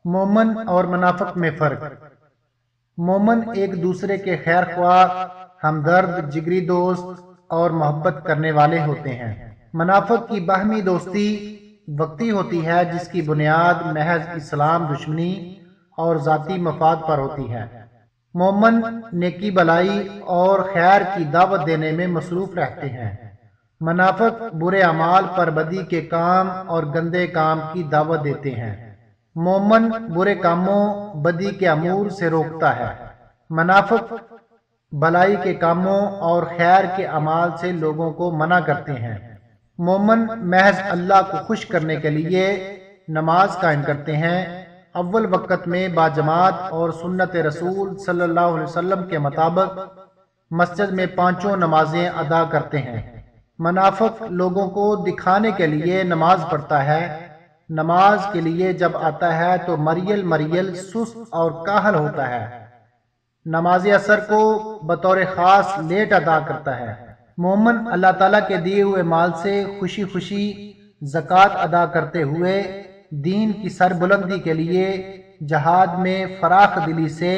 مومن اور منافق میں فرق۔ مومن ایک دوسرے کے خیر خواہ، ہمدرد، جگری دوست اور محبت کرنے والے ہوتے ہیں۔ منافق کی باہمی دوستی وقتی ہوتی ہے، جس کی بنیاد محض اسلام دشمنی اور ذاتی مفاد پر ہوتی ہے۔ مومن نیکی بلائی اور خیر کی دعوت دینے میں مصروف رہتے ہیں۔ منافق برے اعمال پر بدی کے کام اور گندے کام کی دعوت دیتے ہیں۔ مومن برے کاموں، بدی کے امور سے روکتا ہے۔ منافق بلائی کے کاموں اور خیر کے اعمال سے لوگوں کو منع کرتے ہیں۔ مومن محض اللہ کو خوش کرنے کے لیے نماز قائم کرتے ہیں، اول وقت میں باجماعت اور سنت رسول صلی اللہ علیہ وسلم کے مطابق مسجد میں 5 نمازیں ادا کرتے ہیں۔ منافق لوگوں کو دکھانے کے لیے نماز پڑھتا ہے، نماز کے لیے جب آتا ہے تو مریل مریل سست اور کاہل ہوتا ہے۔ نماز اثر کو بطور خاص لیٹ ادا کرتا ہے۔ مومن اللہ تعالیٰ کے دیے ہوئے مال سے خوشی خوشی زکوٰۃ ادا کرتے ہوئے دین کی سربلندی کے لیے جہاد میں فراخ دلی سے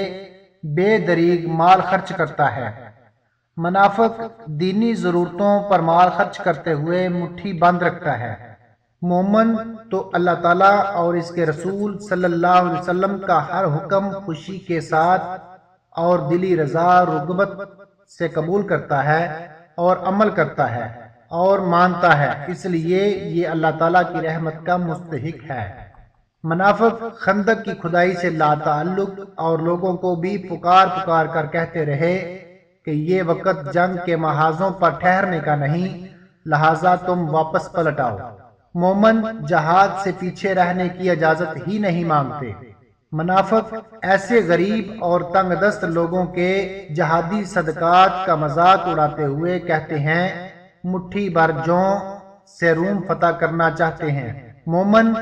بے دریغ مال خرچ کرتا ہے۔ منافق دینی ضرورتوں پر مال خرچ کرتے ہوئے مٹھی بند رکھتا ہے۔ مومن تو اللہ تعالیٰ اور اس کے رسول صلی اللہ علیہ وسلم کا ہر حکم خوشی کے ساتھ اور دلی رضا رغبت سے قبول کرتا ہے اور عمل کرتا ہے اور مانتا ہے، اس لیے یہ اللہ تعالیٰ کی رحمت کا مستحق ہے۔ منافق خندق کی کھدائی سے لا تعلق اور لوگوں کو بھی پکار پکار کر کہتے رہے کہ یہ وقت جنگ کے محاذوں پر ٹھہرنے کا نہیں، لہٰذا تم واپس پلٹ آؤ۔ مومن جہاد سے پیچھے رہنے کی اجازت ہی نہیں مانگتے۔ منافق ایسے غریب اور تنگ دست لوگوں کے جہادی صدقات کا مذاق اڑاتے ہوئے کہتے ہیں مٹھی بھر جوں سے روم فتح کرنا چاہتے ہیں۔ مومن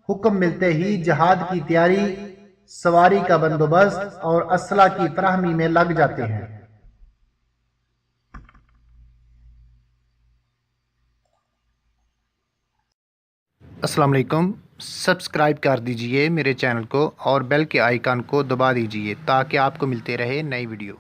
حکم ملتے ہی جہاد کی تیاری، سواری کا بندوبست اور اسلحہ کی فراہمی میں لگ جاتے ہیں۔ السلام علیکم، سبسکرائب کر دیجئے میرے چینل کو اور بیل کے آئیکن کو دبا دیجئے تاکہ آپ کو ملتے رہے نئی ویڈیو۔